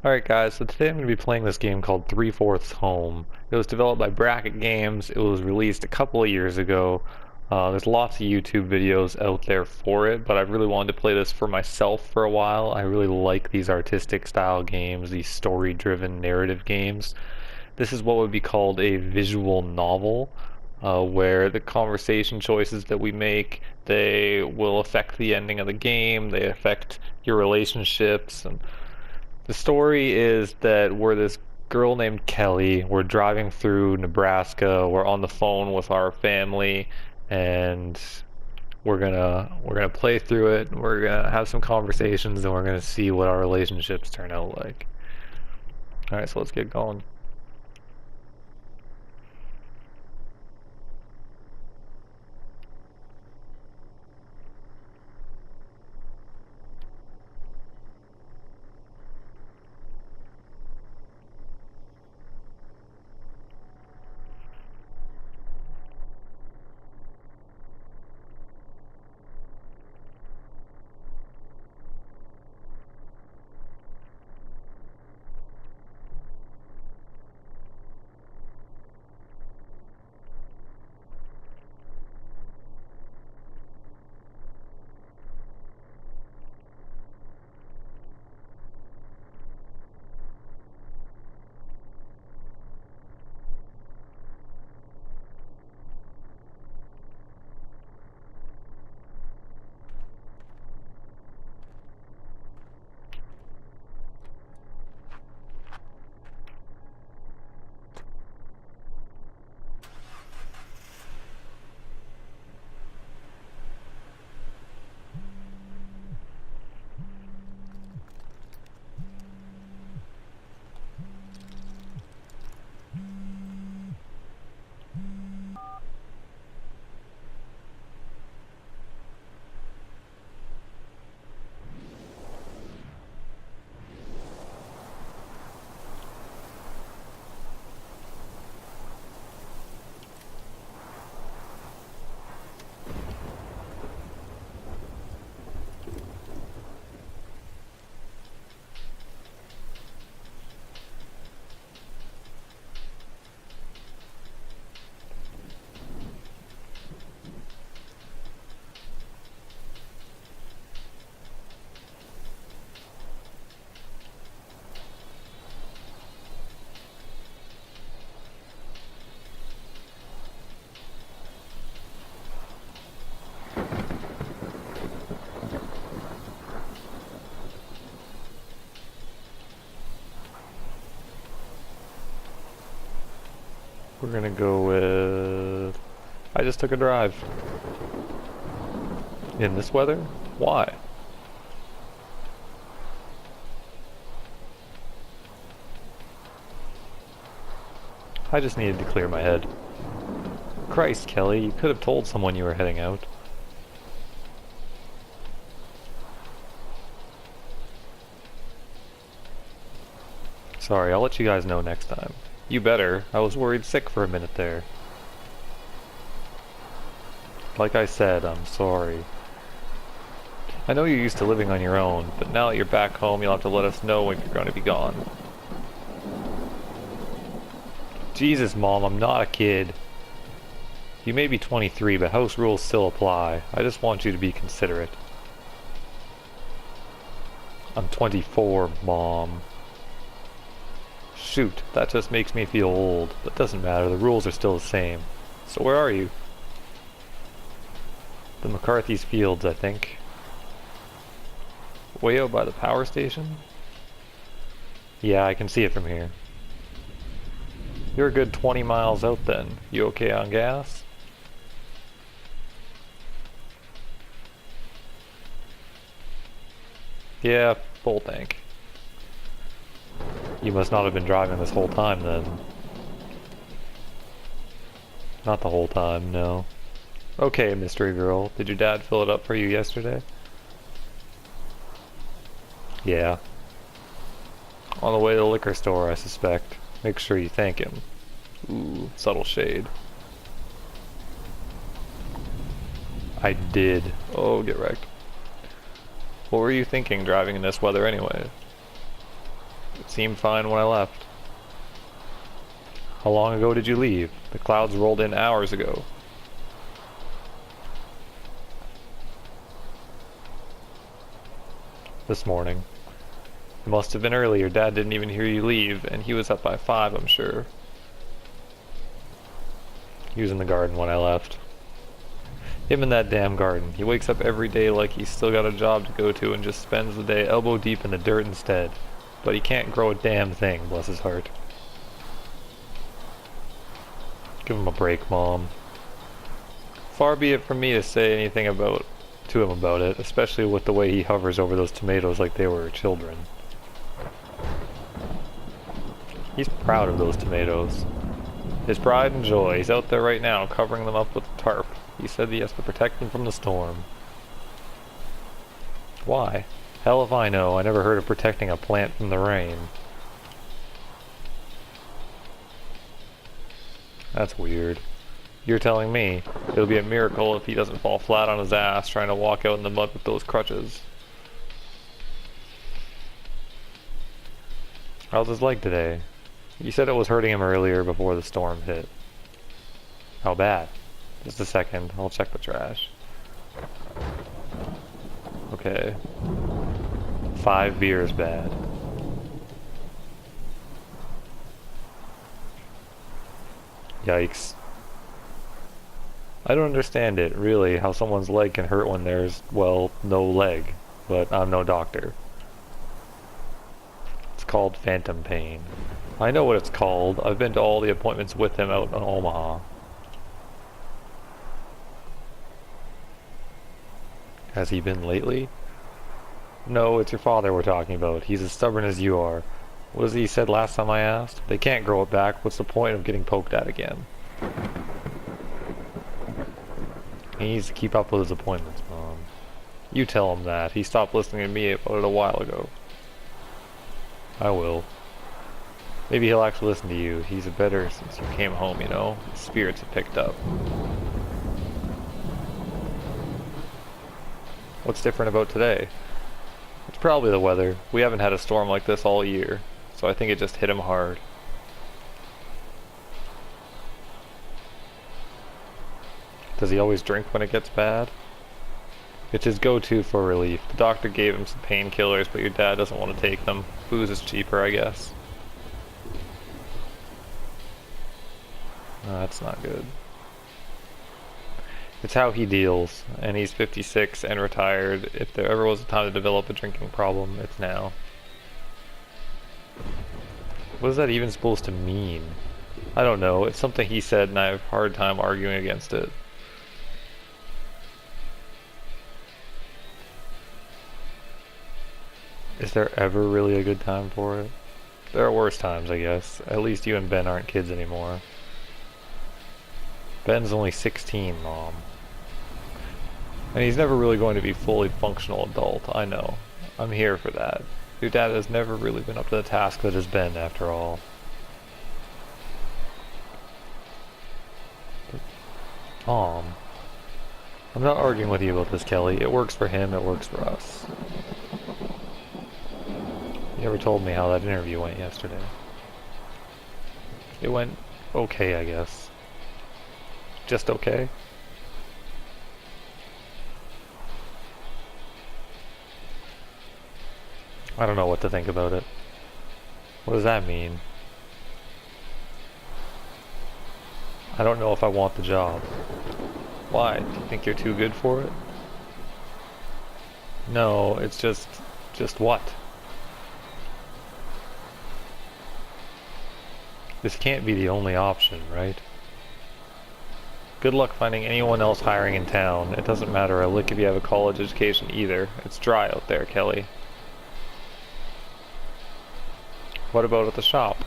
Alright guys, so today I'm going to be playing this game called 3/4 Home. It was developed by Bracket Games. It was released a couple of years ago. There's lots of YouTube videos out there for it, but I really wanted to play this for myself for a while. I really like these artistic style games, these story-driven narrative games. This is what would be called a visual novel, where the conversation choices that we make, they will affect the ending of the game, they affect your relationships, and the story is that we're this girl named Kelly. We're driving through Nebraska. We're on the phone with our family, and we're gonna play through it. We're gonna have some conversations, and we're gonna see what our relationships turn out like. All right, so let's get going. We're gonna go with... I just took a drive. In this weather? Why? I just needed to clear my head. Christ, Kelly, you could have told someone you were heading out. Sorry, I'll let you guys know next time. You better. I was worried sick for a minute there. Like I said, I'm sorry. I know you're used to living on your own, but now that you're back home, you'll have to let us know when you're going to be gone. Jesus, Mom, I'm not a kid. You may be 23, but house rules still apply. I just want you to be considerate. I'm 24, Mom. Shoot, that just makes me feel old, but doesn't matter, the rules are still the same. So where are you? The McCarthy's Fields, I think. Way out by the power station? Yeah, I can see it from here. You're a good 20 miles out then. You okay on gas? Yeah, full tank. You must not have been driving this whole time then. Not the whole time, no. Okay, mystery girl. Did your dad fill it up for you yesterday? Yeah. On the way to the liquor store, I suspect. Make sure you thank him. Ooh, subtle shade. I did. Oh, get wrecked. What were you thinking driving in this weather anyway? It seemed fine when I left. How long ago did you leave? The clouds rolled in hours ago. This morning. It must have been early. Your dad didn't even hear you leave, and he was up by 5, I'm sure. He was in the garden when I left. Him in that damn garden. He wakes up every day like he's still got a job to go to and just spends the day elbow deep in the dirt instead. But he can't grow a damn thing, bless his heart. Give him a break, Mom. Far be it from me to say anything to him about it, especially with the way he hovers over those tomatoes like they were children. He's proud of those tomatoes. His pride and joy. He's out there right now, covering them up with a tarp. He said he has to protect them from the storm. Why? Hell if I know. I never heard of protecting a plant from the rain. That's weird. You're telling me it'll be a miracle if he doesn't fall flat on his ass trying to walk out in the mud with those crutches. How's his leg today? You said it was hurting him earlier before the storm hit. How bad? Just a second, I'll check the trash. Okay. 5 beers bad. Yikes. I don't understand it, really, how someone's leg can hurt when there's, well, no leg. But I'm no doctor. It's called phantom pain. I know what it's called. I've been to all the appointments with him out in Omaha. Has he been lately? No, it's your father we're talking about. He's as stubborn as you are. What was it he said last time I asked? They can't grow it back. What's the point of getting poked at again? He needs to keep up with his appointments, Mom. You tell him that. He stopped listening to me about it a while ago. I will. Maybe he'll actually listen to you. He's better since you came home, you know? His spirits have picked up. What's different about today? It's probably the weather. We haven't had a storm like this all year, so I think it just hit him hard. Does he always drink when it gets bad? It's his go-to for relief. The doctor gave him some painkillers, but your dad doesn't want to take them. Booze is cheaper, I guess. No, that's not good. It's how he deals, and he's 56 and retired. If there ever was a time to develop a drinking problem, it's now. What is that even supposed to mean? I don't know. It's something he said, and I have a hard time arguing against it. Is there ever really a good time for it? There are worse times, I guess. At least you and Ben aren't kids anymore. Ben's only 16, Mom. And he's never really going to be fully functional adult, I know. I'm here for that. Your dad has never really been up to the task that has been, after all. But, Mom, I'm not arguing with you about this, Kelly. It works for him, it works for us. You never told me how that interview went yesterday. It went okay, I guess. Just okay? I don't know what to think about it. What does that mean? I don't know if I want the job. Why? Do you think you're too good for it? No, it's just what? This can't be the only option, right? Good luck finding anyone else hiring in town. It doesn't matter a lick if you have a college education either. It's dry out there, Kelly. What about at the shop?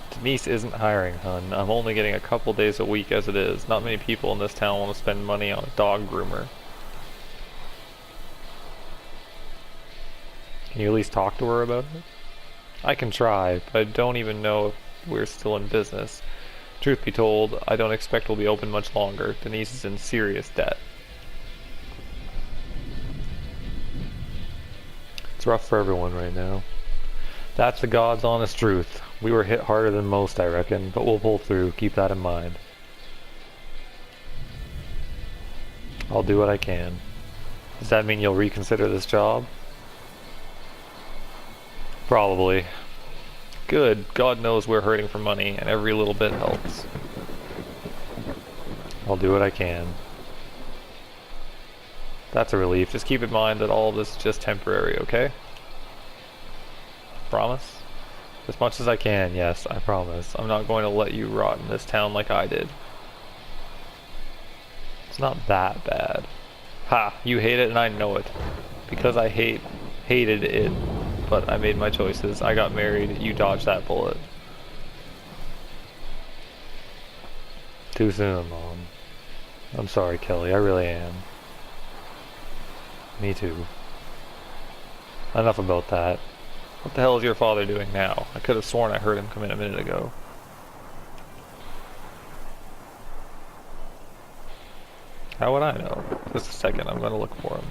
Denise isn't hiring, hun. I'm only getting a couple days a week as it is. Not many people in this town want to spend money on a dog groomer. Can you at least talk to her about it? I can try, but I don't even know if we're still in business. Truth be told, I don't expect we'll be open much longer. Denise is in serious debt. It's rough for everyone right now. That's the God's honest truth. We were hit harder than most, I reckon, but we'll pull through. Keep that in mind. I'll do what I can. Does that mean you'll reconsider this job? Probably. Good. God knows we're hurting for money, and every little bit helps. I'll do what I can. That's a relief. Just keep in mind that all of this is just temporary, okay? Promise? As much as I can, yes, I promise. I'm not going to let you rot in this town like I did. It's not that bad. Ha! You hate it and I know it. Because I hated it. But I made my choices. I got married. You dodged that bullet. Too soon, Mom. I'm sorry, Kelly. I really am. Me too. Enough about that. What the hell is your father doing now? I could have sworn I heard him come in a minute ago. How would I know? Just a second, I'm gonna look for him.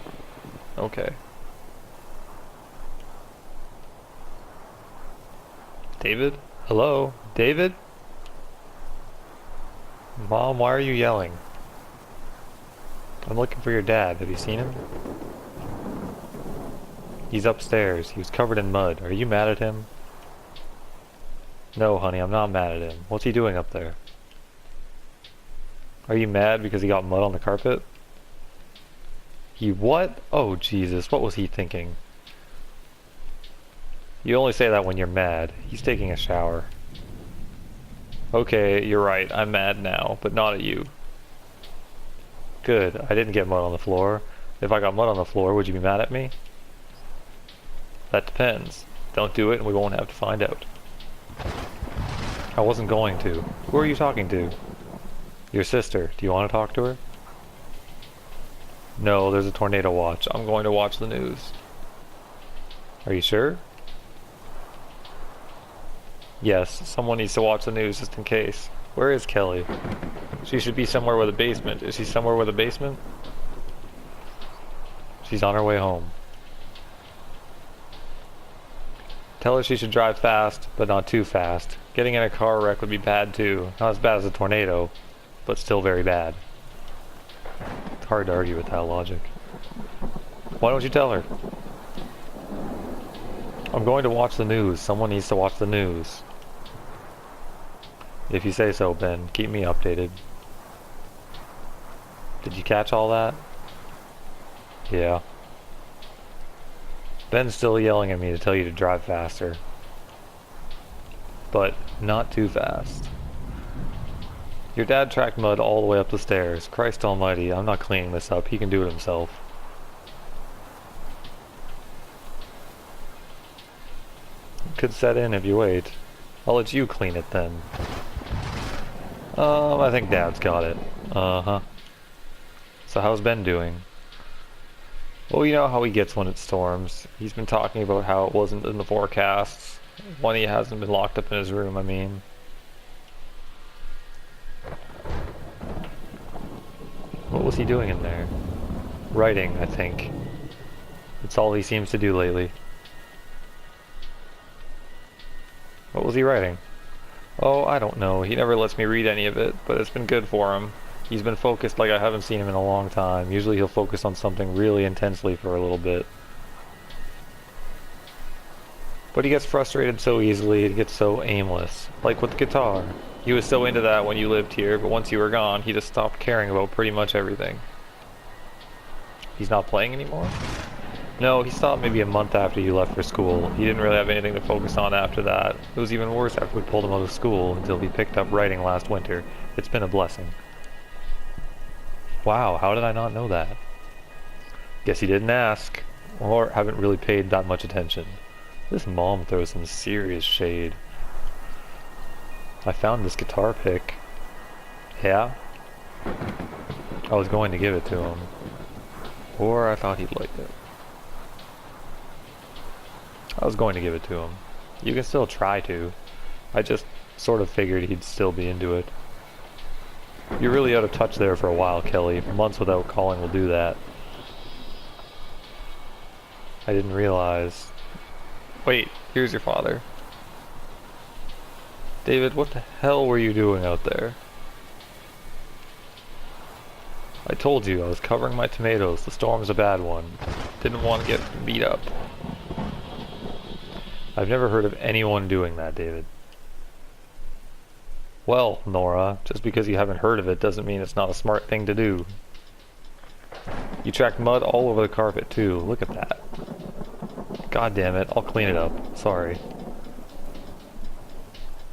Okay. David? Hello? David? Mom, why are you yelling? I'm looking for your dad. Have you seen him? He's upstairs. He was covered in mud. Are you mad at him? No, honey, I'm not mad at him. What's he doing up there? Are you mad because he got mud on the carpet? He what? Oh, Jesus, what was he thinking? You only say that when you're mad. He's taking a shower. Okay, you're right. I'm mad now, but not at you. Good. I didn't get mud on the floor. If I got mud on the floor, would you be mad at me? That depends. Don't do it and we won't have to find out. I wasn't going to. Who are you talking to? Your sister. Do you want to talk to her? No, there's a tornado watch. I'm going to watch the news. Are you sure? Yes, someone needs to watch the news just in case. Where is Kelly? She should be somewhere with a basement. Is she somewhere with a basement? She's on her way home. Tell her she should drive fast, but not too fast. Getting in a car wreck would be bad too. Not as bad as a tornado, but still very bad. It's hard to argue with that logic. Why don't you tell her? I'm going to watch the news. Someone needs to watch the news. If you say so, Ben. Keep me updated. Did you catch all that? Yeah. Ben's still yelling at me to tell you to drive faster. But not too fast. Your dad tracked mud all the way up the stairs. Christ almighty, I'm not cleaning this up. He can do it himself. It could set in if you wait. I'll let you clean it then. I think Dad's got it. Uh-huh. So how's Ben doing? Well, you know how he gets when it storms. He's been talking about how it wasn't in the forecasts. When he hasn't been locked up in his room, I mean. What was he doing in there? Writing, I think. It's all he seems to do lately. What was he writing? Oh, I don't know. He never lets me read any of it, but it's been good for him. He's been focused like I haven't seen him in a long time. Usually he'll focus on something really intensely for a little bit. But he gets frustrated so easily, it gets so aimless. Like with the guitar. He was so into that when you lived here, but once you were gone, he just stopped caring about pretty much everything. He's not playing anymore? No, he stopped maybe a month after you left for school. He didn't really have anything to focus on after that. It was even worse after we pulled him out of school until he picked up writing last winter. It's been a blessing. Wow, how did I not know that? Guess he didn't ask, or haven't really paid that much attention. This mom throws some serious shade. I found this guitar pick. Yeah? I was going to give it to him. Or I thought he'd like it. I was going to give it to him. You can still try to. I just sort of figured he'd still be into it. You're really out of touch there for a while, Kelly. Months without calling will do that. I didn't realize. Wait, Here's your father. David, what the hell were you doing out there? I told you I was covering my tomatoes. The storm's a bad one. Didn't want to get beat up. I've never heard of anyone doing that, David. Well, Nora, just because you haven't heard of it doesn't mean it's not a smart thing to do. You tracked mud all over the carpet, too. Look at that. God damn it, I'll clean it up. Sorry.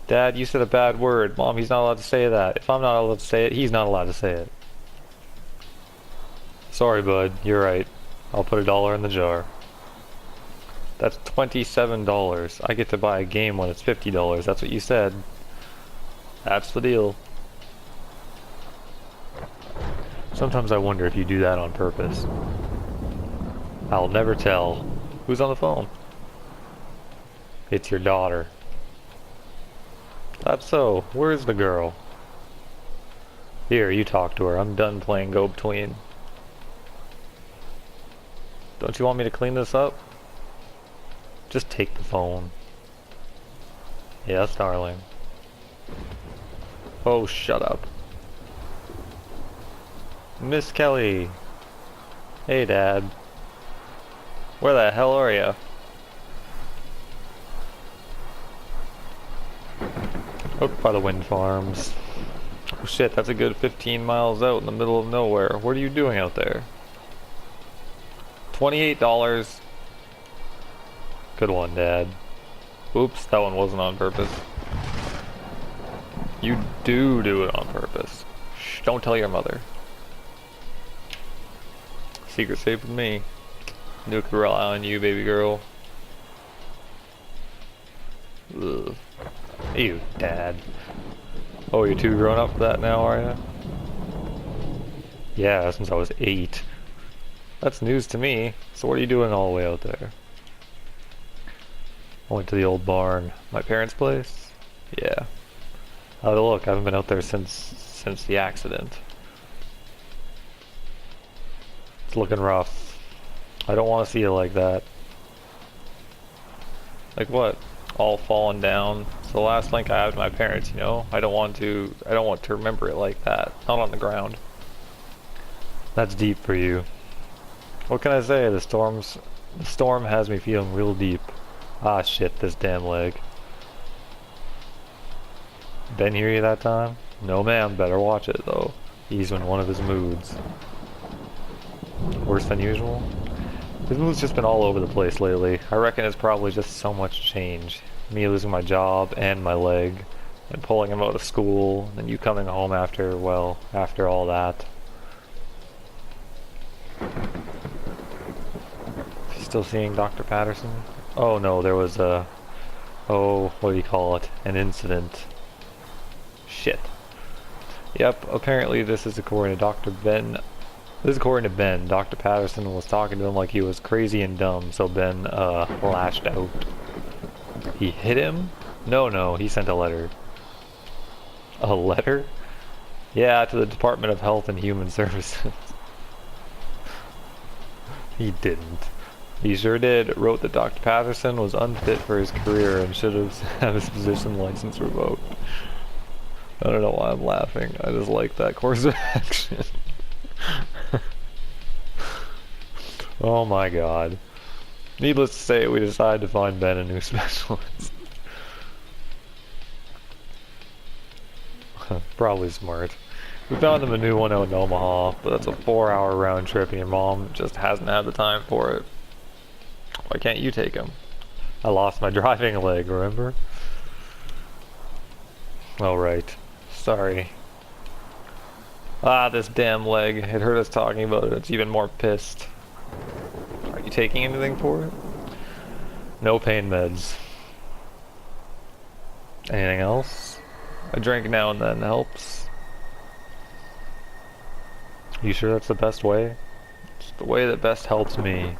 Dad, you said a bad word. Mom, he's not allowed to say that. If I'm not allowed to say it, he's not allowed to say it. Sorry, bud. You're right. I'll put $1 in the jar. That's $27. I get to buy a game when it's $50. That's what you said. That's the deal. Sometimes I wonder if you do that on purpose. I'll never tell. Who's on the phone? It's your daughter. That's so. Where's the girl? Here, you talk to her. I'm done playing go-between. Don't you want me to clean this up? Just take the phone. Yes, darling. Oh, shut up. Miss Kelly. Hey, Dad. Where the hell are you? Up by the wind farms. Oh shit, that's a good 15 miles out in the middle of nowhere. What are you doing out there? $28. Good one, Dad. Oops, that one wasn't on purpose. You do it on purpose. Shh, don't tell your mother. Secret safe with me. Knew I could rely on you, baby girl. Ugh. Ew, Dad. Oh, you're too grown up for that now, are you? Yeah, since I was 8. That's news to me. So what are you doing all the way out there? I went to the old barn. My parents' place? Yeah. Oh, look, I haven't been out there since the accident. It's looking rough. I don't want to see it like that. Like what? All falling down. It's the last link I have to my parents, you know? I don't want to remember it like that. Not on the ground. That's deep for you. What can I say? The storm has me feeling real deep. Ah shit, this damn leg. Ben hear you that time? No ma'am, better watch it though. He's in one of his moods. Worse than usual? His mood's just been all over the place lately. I reckon it's probably just so much change. Me losing my job and my leg, and pulling him out of school, and you coming home after, well, after all that. Still seeing Dr. Patterson? Oh no, there was a... Oh, what do you call it? An incident. Shit. Yep, apparently this is according to Dr. Ben. This is according to Ben. Dr. Patterson was talking to him like he was crazy and dumb, so Ben, lashed out. He hit him? No, he sent a letter. A letter? Yeah, to the Department of Health and Human Services. He didn't. He sure did. Wrote that Dr. Patterson was unfit for his career and should have had his physician license revoked. I don't know why I'm laughing. I just like that course of action. Oh my god. Needless to say, we decided to find Ben a new specialist. Probably smart. We found him a new one out in Omaha, but that's a 4-hour round trip and your mom just hasn't had the time for it. Why can't you take him? I lost my driving leg, remember? Oh right. Sorry. Ah, this damn leg. It hurt us talking about it. It's even more pissed. Are you taking anything for it? No pain meds. Anything else? A drink now and then helps. You sure that's the best way? It's the way that best helps me.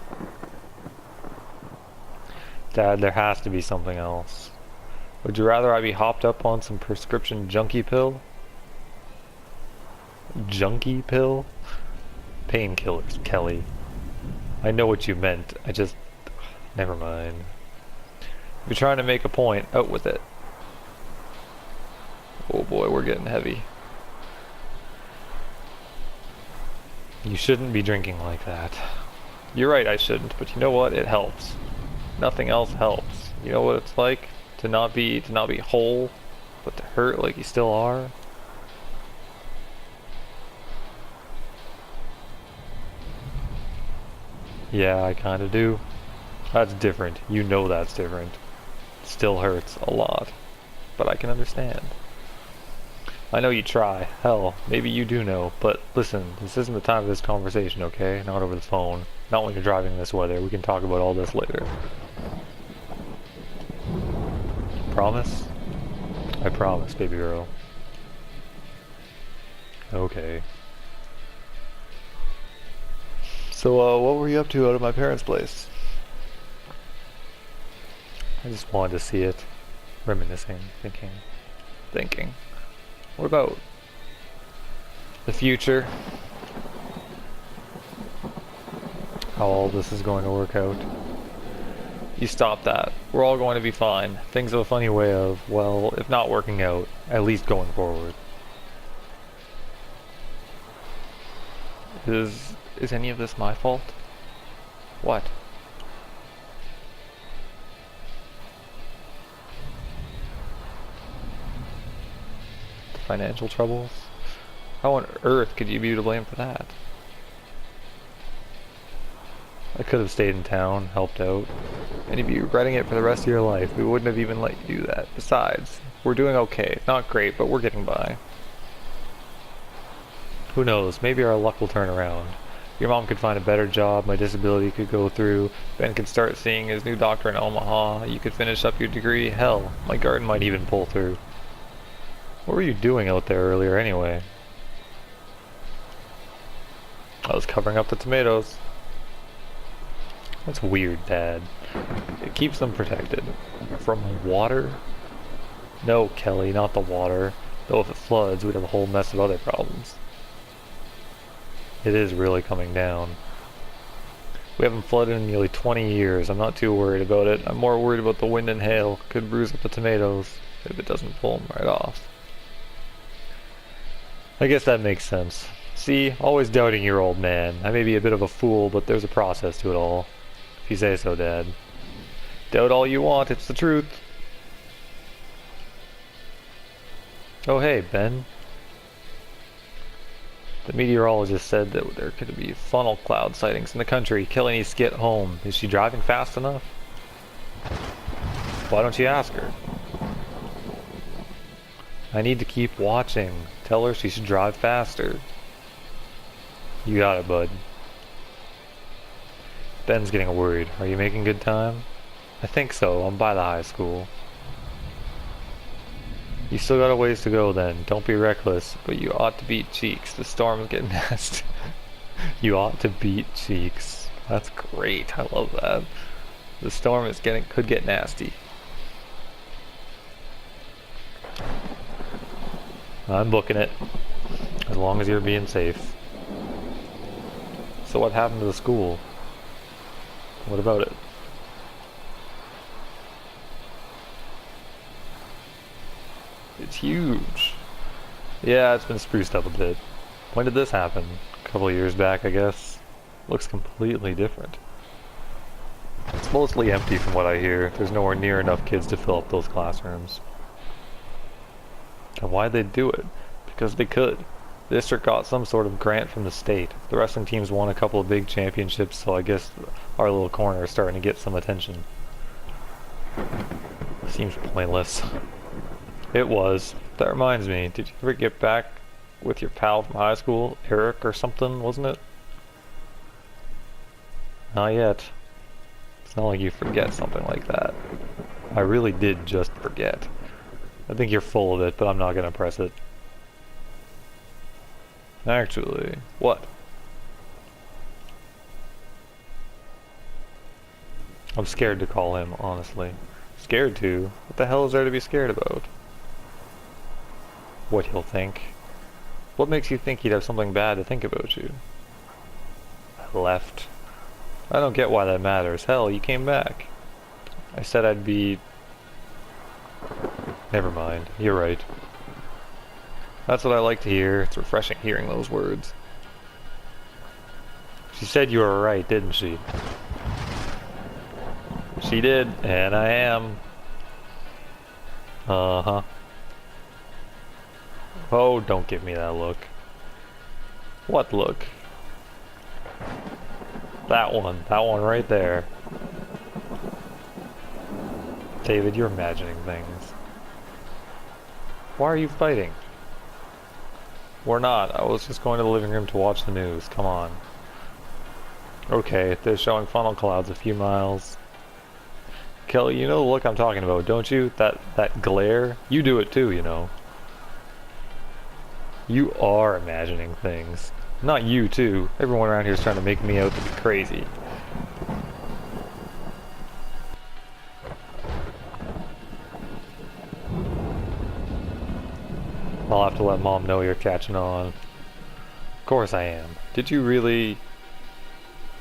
Dad, there has to be something else. Would you rather I be hopped up on some prescription junkie pill? Junkie pill? Painkillers, Kelly. I know what you meant. Never mind. You're trying to make a point. Out with it. Oh boy, we're getting heavy. You shouldn't be drinking like that. You're right, I shouldn't, but you know what? It helps. Nothing else helps. You know what it's like to not be whole, but to hurt like you still are? Yeah, I kinda do. That's different. You know that's different. Still hurts a lot. But I can understand. I know you try. Hell, maybe you do know. But listen, this isn't the time for this conversation, okay? Not over the phone. Not when you're driving in this weather. We can talk about all this later. Promise? I promise, baby girl. Okay. So, what were you up to out of my parents' place? I just wanted to see it. Reminiscing, thinking. What about the future? How all this is going to work out? You stop that. We're all going to be fine. Things have a funny way of, well, if not working out, at least going forward. Is any of this my fault? What? The financial troubles? How on earth could you be to blame for that? I could have stayed in town, helped out, and you'd be regretting it for the rest of your life. We wouldn't have even let you do that. Besides, we're doing okay. Not great, but we're getting by. Who knows, maybe our luck will turn around. Your mom could find a better job, my disability could go through, Ben could start seeing his new doctor in Omaha, you could finish up your degree, hell, my garden might even pull through. What were you doing out there earlier anyway? I was covering up the tomatoes. That's weird, Dad. It keeps them protected. From water? No, Kelly, not the water. Though if it floods, we'd have a whole mess of other problems. It is really coming down. We haven't flooded in nearly 20 years. I'm not too worried about it. I'm more worried about the wind and hail. Could bruise up the tomatoes if it doesn't pull them right off. I guess that makes sense. See, always doubting your old man. I may be a bit of a fool, but there's a process to it all. If you say so, Dad. Doubt all you want, it's the truth. Oh hey, Ben. The meteorologist said that there could be funnel cloud sightings in the country. Kelly needs to get home. Is she driving fast enough? Why don't you ask her? I need to keep watching. Tell her she should drive faster. You got it, bud. Ben's getting worried. Are you making good time? I think so. I'm by the high school. You still got a ways to go then. Don't be reckless, but you ought to beat Cheeks. The storm is getting nasty. You ought to beat Cheeks. That's great. I love that. The storm is could get nasty. I'm booking it. As long as you're being safe. So what happened to the school? What about it? It's huge. Yeah, it's been spruced up a bit. When did this happen? A couple of years back, I guess. Looks completely different. It's mostly empty from what I hear. There's nowhere near enough kids to fill up those classrooms. And why'd they do it? Because they could. The district got some sort of grant from the state. The wrestling teams won a couple of big championships, so I guess our little corner is starting to get some attention. Seems pointless. It was. That reminds me, did you ever get back with your pal from high school, Eric or something, wasn't it? Not yet. It's not like you forget something like that. I really did just forget. I think you're full of it, but I'm not gonna press it. Actually, what? I'm scared to call him, honestly. Scared to? What the hell is there to be scared about? What he'll think. What makes you think he'd have something bad to think about you? I left. I don't get why that matters. Hell, you came back. I said I'd be Never mind. You're right. That's what I like to hear. It's refreshing hearing those words. She said you were right, didn't she? She did, and I am. Uh-huh. Oh, don't give me that look. What look? That one right there. David, you're imagining things. Why are you fighting? We're not. I was just going to the living room to watch the news. Come on. Okay, they're showing funnel clouds a few miles. Kelly, you know the look I'm talking about, don't you? That glare? You do it too, you know. You are imagining things. Not you too. Everyone around here is trying to make me out to be crazy. I'll have to let Mom know you're catching on. Of course I am. Did you really...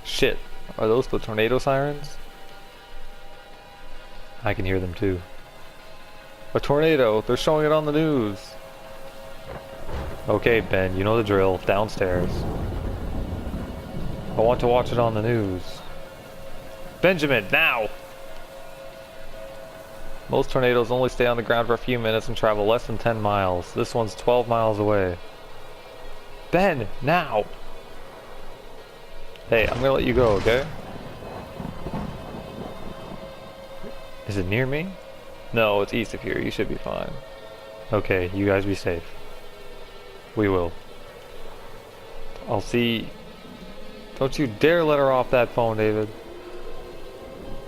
Shit. Are those the tornado sirens? I can hear them too. A tornado! They're showing it on the news! Okay, Ben, you know the drill. Downstairs. I want to watch it on the news. Benjamin, now! Most tornadoes only stay on the ground for a few minutes and travel less than 10 miles. This one's 12 miles away. Ben, now! Hey, I'm gonna let you go, okay? Is it near me? No, it's east of here. You should be fine. Okay, you guys be safe. We will. I'll see... Don't you dare let her off that phone, David.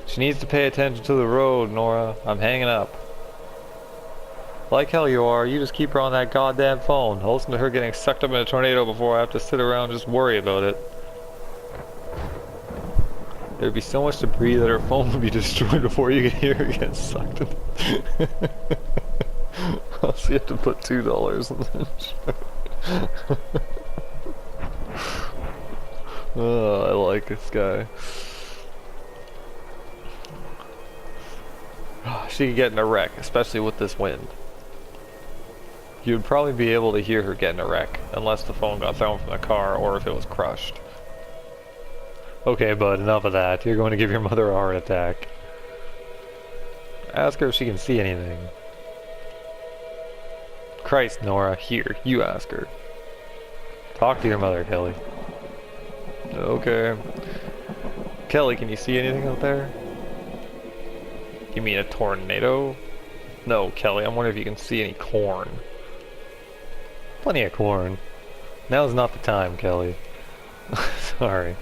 She needs to pay attention to the road, Nora. I'm hanging up. Like hell you are. You just keep her on that goddamn phone. I'll listen to her getting sucked up in a tornado before I have to sit around and just worry about it. There'd be so much debris that her phone would be destroyed before you could hear her get sucked in. I'll see you have to put $2 in the Oh, I like this guy. She could get in a wreck, especially with this wind. You'd probably be able to hear her get in a wreck, unless the phone got thrown from the car or if it was crushed. Okay, bud, enough of that. You're going to give your mother a heart attack. Ask her if she can see anything. Christ, Nora, here, you ask her. Talk to your mother, Kelly. Okay. Kelly, can you see anything out there? You mean a tornado? No, Kelly, I'm wondering if you can see any corn. Plenty of corn. Now's not the time, Kelly. Sorry.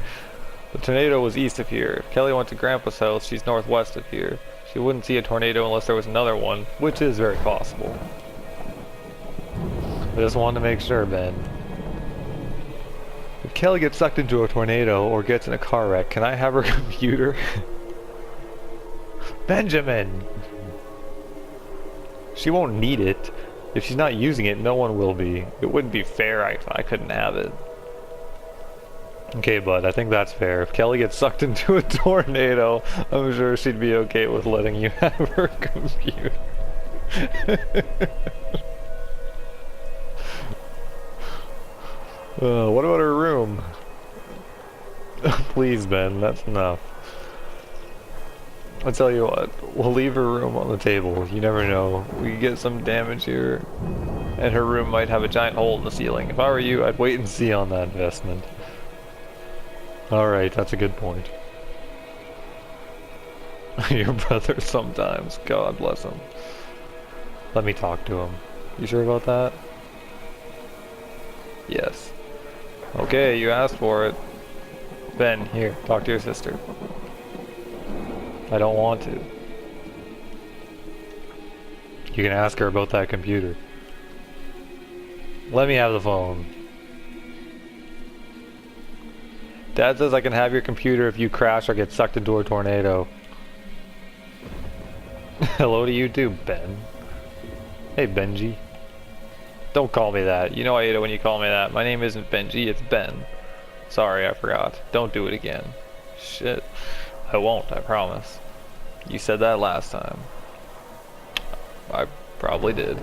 The tornado was east of here. If Kelly went to Grandpa's house, she's northwest of here. She wouldn't see a tornado unless there was another one, which is very possible. I just wanted to make sure, Ben. If Kelly gets sucked into a tornado or gets in a car wreck, can I have her computer? Benjamin! She won't need it. If she's not using it, no one will be. It wouldn't be fair if I couldn't have it. Okay, bud, I think that's fair. If Kelly gets sucked into a tornado, I'm sure she'd be okay with letting you have her computer. What about her room? Please, Ben, that's enough. I'll tell you what, we'll leave her room on the table. You never know. We could get some damage here, and her room might have a giant hole in the ceiling. If I were you, I'd wait and see on that investment. Alright, that's a good point. Your brother sometimes. God bless him. Let me talk to him. You sure about that? Yes. Okay, you asked for it. Ben, here, talk to your sister. I don't want to. You can ask her about that computer. Let me have the phone. Dad says I can have your computer if you crash or get sucked into a tornado. Hello to you too, Ben. Hey, Benji. Don't call me that. You know I hate it when you call me that. My name isn't Benji, it's Ben. Sorry, I forgot. Don't do it again. Shit. I won't, I promise. You said that last time. I probably did.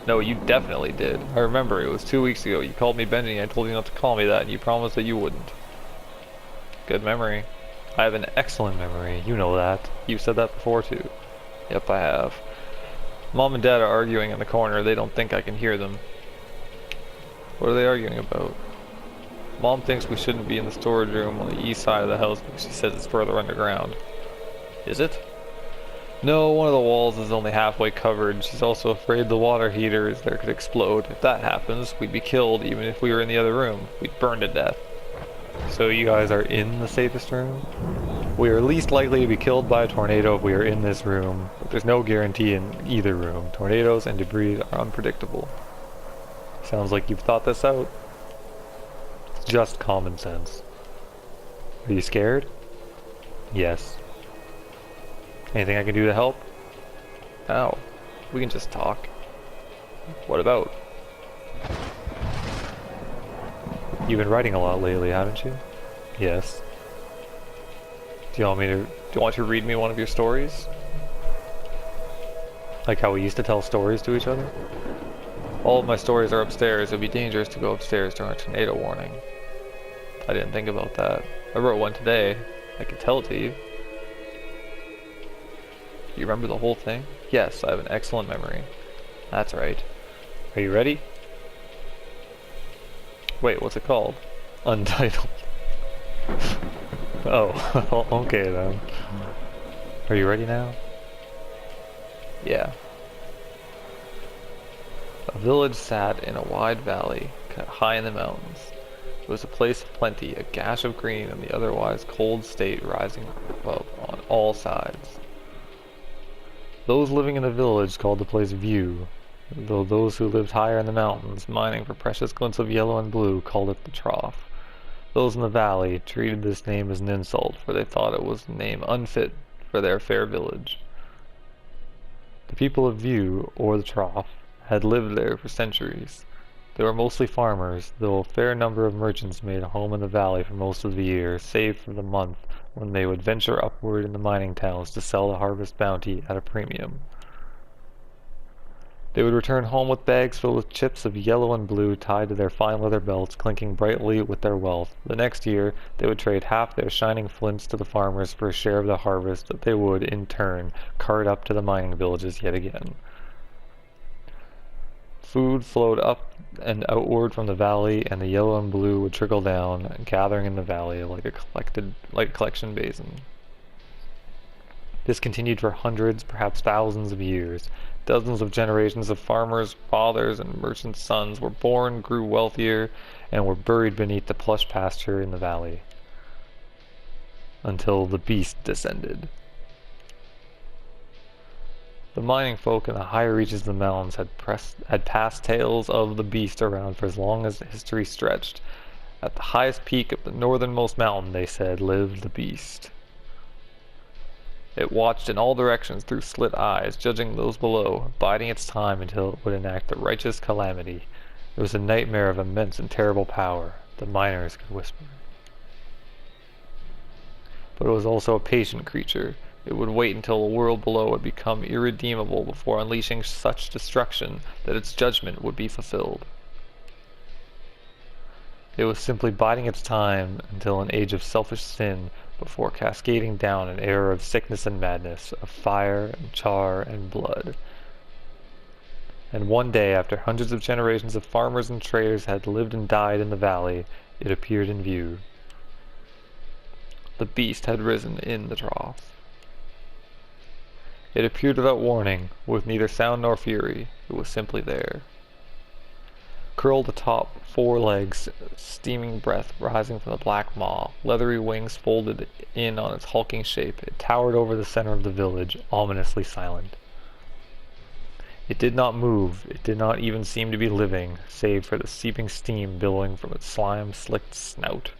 No, you definitely did. I remember, it was 2 weeks ago. You called me Benji and I told you not to call me that, and you promised that you wouldn't. Good memory. I have an excellent memory, you know that. You've said that before too. Yep, I have. Mom and Dad are arguing in the corner. They don't think I can hear them. What are they arguing about? Mom thinks we shouldn't be in the storage room on the east side of the house because she says it's further underground. Is it? No, one of the walls is only halfway covered. She's also afraid the water heaters there could explode. If that happens, we'd be killed even if we were in the other room. We'd burn to death. So you guys are in the safest room? We are least likely to be killed by a tornado if we are in this room, but there's no guarantee in either room. Tornadoes and debris are unpredictable. Sounds like you've thought this out. It's just common sense. Are you scared? Yes. Anything I can do to help? No. We can just talk. What about? You've been writing a lot lately, haven't you? Yes. Do you want to read me one of your stories? Like how we used to tell stories to each other? All of my stories are upstairs. It would be dangerous to go upstairs during a tornado warning. I didn't think about that. I wrote one today. I could tell it to you. You remember the whole thing? Yes, I have an excellent memory. That's right. Are you ready? Wait, what's it called? Untitled. Oh, okay then. Are you ready now? Yeah. A village sat in a wide valley, cut high in the mountains. It was a place of plenty, a gash of green in the otherwise cold state rising above on all sides. Those living in the village called the place View, though those who lived higher in the mountains, mining for precious glints of yellow and blue, called it the Trough. Those in the valley treated this name as an insult, for they thought it was a name unfit for their fair village. The people of View, or the Trough, had lived there for centuries. They were mostly farmers, though a fair number of merchants made a home in the valley for most of the year, save for the month when they would venture upward in the mining towns to sell the harvest bounty at a premium. They would return home with bags filled with chips of yellow and blue tied to their fine leather belts, clinking brightly with their wealth. The next year, they would trade half their shining flints to the farmers for a share of the harvest that they would, in turn, cart up to the mining villages yet again. Food flowed up and outward from the valley, and the yellow and blue would trickle down, gathering in the valley like a collection basin. This continued for hundreds, perhaps thousands of years. Dozens of generations of farmers, fathers, and merchants' sons were born, grew wealthier, and were buried beneath the plush pasture in the valley. Until the beast descended. The mining folk in the higher reaches of the mountains had passed tales of the beast around for as long as history stretched. At the highest peak of the northernmost mountain, they said, lived the beast. It watched in all directions through slit eyes, judging those below, biding its time until it would enact a righteous calamity. It was a nightmare of immense and terrible power, the miners could whisper. But it was also a patient creature. It would wait until the world below had become irredeemable before unleashing such destruction that its judgment would be fulfilled. It was simply biding its time until an age of selfish sin before cascading down an era of sickness and madness, of fire and char and blood. And one day, after hundreds of generations of farmers and traders had lived and died in the valley, it appeared in view. The beast had risen in the trough. It appeared without warning, with neither sound nor fury. It was simply there. Curled atop 4 legs, steaming breath rising from the black maw, leathery wings folded in on its hulking shape, it towered over the center of the village, ominously silent. It did not move, it did not even seem to be living, save for the seeping steam billowing from its slime-slicked snout.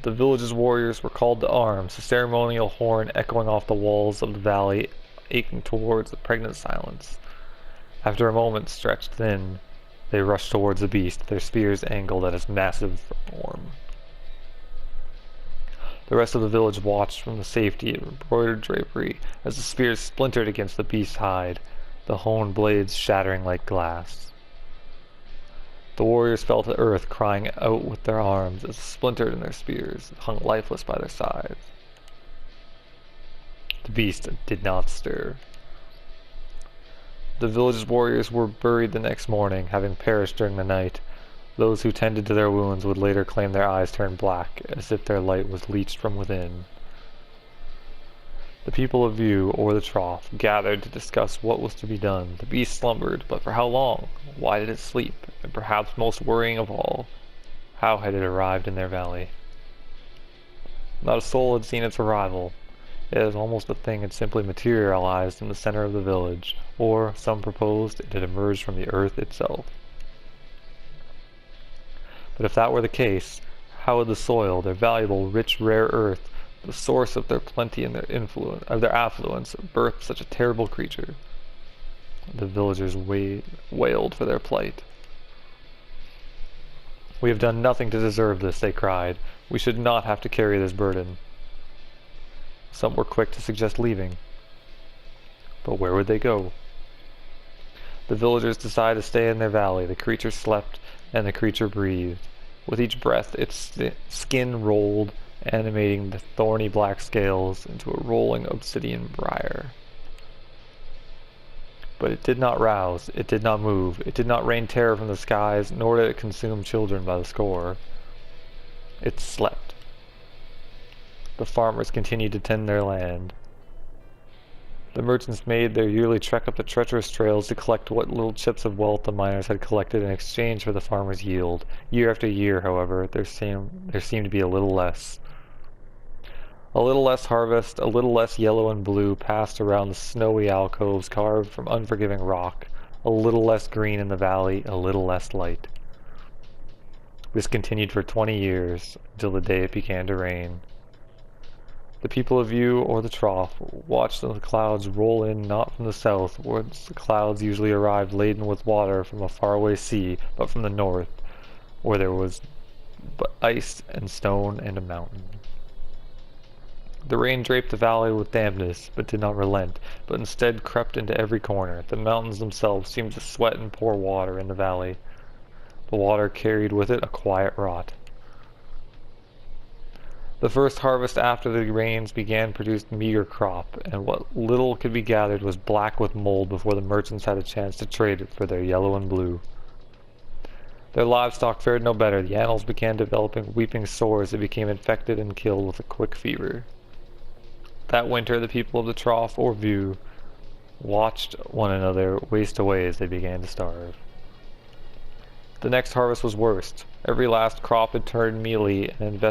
The village's warriors were called to arms, a ceremonial horn echoing off the walls of the valley, aching towards the pregnant silence. After a moment stretched thin, they rushed towards the beast, their spears angled at its massive form. The rest of the village watched from the safety of embroidered drapery as the spears splintered against the beast's hide, the honed blades shattering like glass. The warriors fell to earth, crying out with their arms as splintered in their spears hung lifeless by their sides. The beast did not stir. The village's warriors were buried the next morning, having perished during the night. Those who tended to their wounds would later claim their eyes turned black, as if their light was leached from within. The people of View, or the Trough, gathered to discuss what was to be done. The beast slumbered, but for how long? Why did it sleep? And perhaps most worrying of all, how had it arrived in their valley? Not a soul had seen its arrival. It was almost a thing had simply materialized in the center of the village, or, some proposed, it had emerged from the earth itself. But if that were the case, how would the soil, their valuable, rich, rare earth, the source of their plenty and their affluence, birth such a terrible creature? The villagers wailed for their plight. "We have done nothing to deserve this," they cried. "We should not have to carry this burden." Some were quick to suggest leaving. But where would they go? The villagers decided to stay in their valley. The creature slept, and the creature breathed. With each breath, its skin rolled, animating the thorny black scales into a rolling obsidian briar. But it did not rouse, it did not move, it did not rain terror from the skies, nor did it consume children by the score. It slept. The farmers continued to tend their land. The merchants made their yearly trek up the treacherous trails to collect what little chips of wealth the miners had collected in exchange for the farmers' yield. Year after year, however, there seemed to be a little less. A little less harvest, a little less yellow and blue passed around the snowy alcoves carved from unforgiving rock, a little less green in the valley, a little less light. This continued for 20 years, until the day it began to rain. The people of View, or the Trough, watched the clouds roll in not from the south, whence the clouds usually arrived laden with water from a faraway sea, but from the north, where there was but ice and stone and a mountain. The rain draped the valley with dampness, but did not relent, but instead crept into every corner. The mountains themselves seemed to sweat and pour water in the valley. The water carried with it a quiet rot. The first harvest after the rains began produced meager crop, and what little could be gathered was black with mold before the merchants had a chance to trade it for their yellow and blue. Their livestock fared no better. The animals began developing weeping sores that became infected and killed with a quick fever. That winter the people of the Trough, or View, watched one another waste away as they began to starve. The next harvest was worst. Every last crop had turned mealy and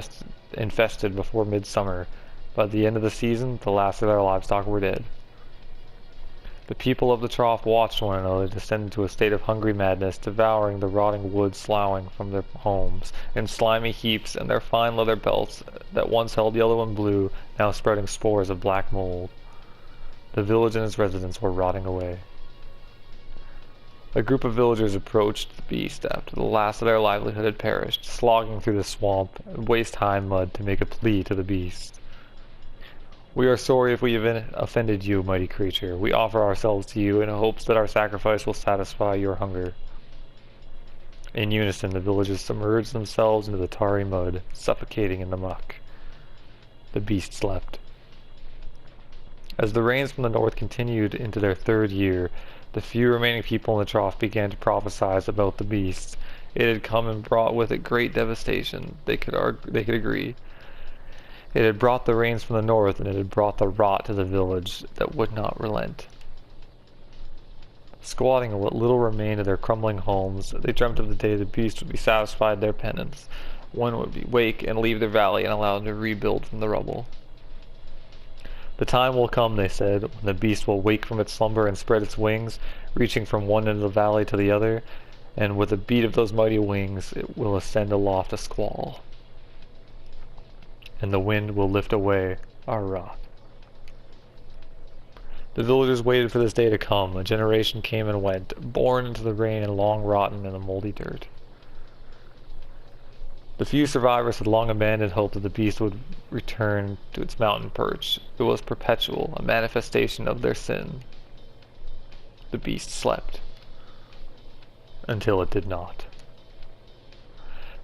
infested before midsummer. By the end of the season, the last of their livestock were dead. The people of the Trough watched one another descend into a state of hungry madness, devouring the rotting wood sloughing from their homes in slimy heaps, and their fine leather belts that once held yellow and blue, now spreading spores of black mold. The village and its residents were rotting away. A group of villagers approached the beast after the last of their livelihood had perished, slogging through the swamp and waist-high mud to make a plea to the beast. "We are sorry if we have offended you, mighty creature. We offer ourselves to you in hopes that our sacrifice will satisfy your hunger." In unison, the villagers submerged themselves into the tarry mud, suffocating in the muck. The beast slept. As the rains from the north continued into their third year, the few remaining people in the Trough began to prophesy about the beast. It had come and brought with it great devastation, they could agree. It had brought the rains from the north, and it had brought the rot to the village that would not relent. Squatting in what little remained of their crumbling homes, they dreamt of the day the beast would be satisfied their penance. One would wake and leave their valley and allow them to rebuild from the rubble. "The time will come," they said, "when the beast will wake from its slumber and spread its wings, reaching from one end of the valley to the other, and with the beat of those mighty wings it will ascend aloft a squall. And the wind will lift away our wrath." The villagers waited for this day to come. A generation came and went, born into the rain and long rotten in the moldy dirt. The few survivors had long abandoned hope that the beast would return to its mountain perch. It was perpetual, a manifestation of their sin. The beast slept. Until it did not.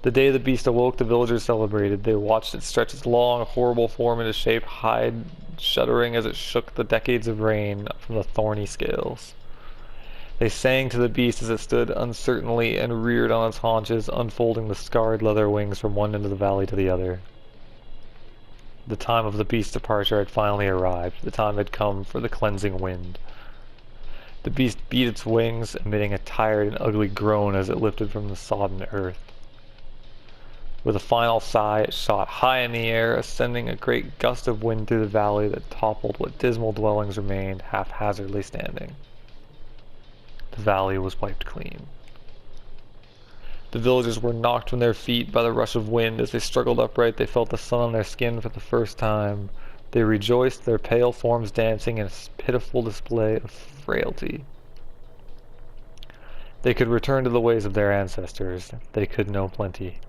The day the beast awoke, the villagers celebrated. They watched it stretch its long, horrible form into shape, hide shuddering as it shook the decades of rain from the thorny scales. They sang to the beast as it stood uncertainly and reared on its haunches, unfolding the scarred leather wings from one end of the valley to the other. The time of the beast's departure had finally arrived. The time had come for the cleansing wind. The beast beat its wings, emitting a tired and ugly groan as it lifted from the sodden earth. With a final sigh, it shot high in the air, ascending a great gust of wind through the valley that toppled what dismal dwellings remained haphazardly standing. The valley was wiped clean. The villagers were knocked from their feet by the rush of wind. As they struggled upright, they felt the sun on their skin for the first time. They rejoiced, their pale forms dancing in a pitiful display of frailty. They could return to the ways of their ancestors. They could know plenty.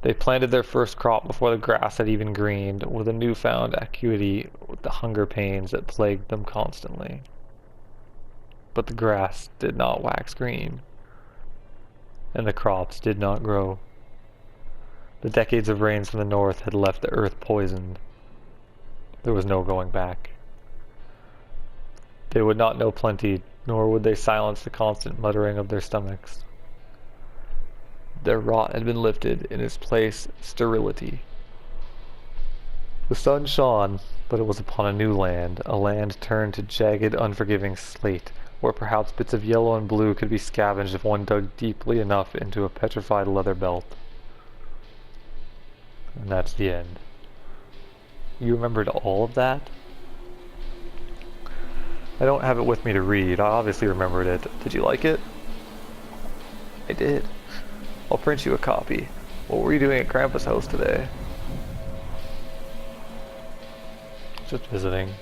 They planted their first crop before the grass had even greened, with a newfound acuity with the hunger pains that plagued them constantly. But the grass did not wax green, and the crops did not grow. The decades of rains from the north had left the earth poisoned. There was no going back. They would not know plenty, nor would they silence the constant muttering of their stomachs. Their rot had been lifted, in its place sterility. The sun shone, but it was upon a new land, a land turned to jagged, unforgiving slate, where perhaps bits of yellow and blue could be scavenged if one dug deeply enough into a petrified leather belt. And that's the end. You remembered all of that? I don't have it with me to read. I obviously remembered it. Did you like it? I did. I'll print you a copy. What were you doing at Grandpa's house today? Just visiting.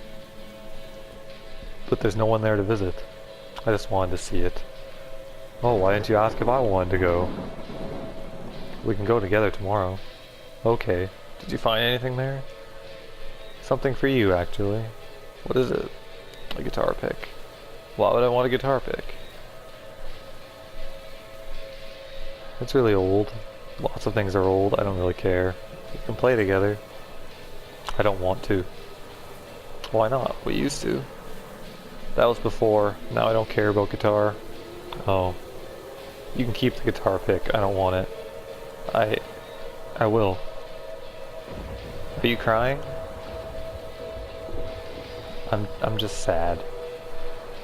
But there's no one there to visit. I just wanted to see it. Oh, why didn't you ask if I wanted to go? We can go together tomorrow. Okay. Did you find anything there? Something for you, actually. What is it? A guitar pick. Why would I want a guitar pick? It's really old. Lots of things are old. I don't really care. We can play together. I don't want to. Why not? We used to. That was before. Now I don't care about guitar. Oh. You can keep the guitar pick. I don't want it. I will. Are you crying? I'm just sad.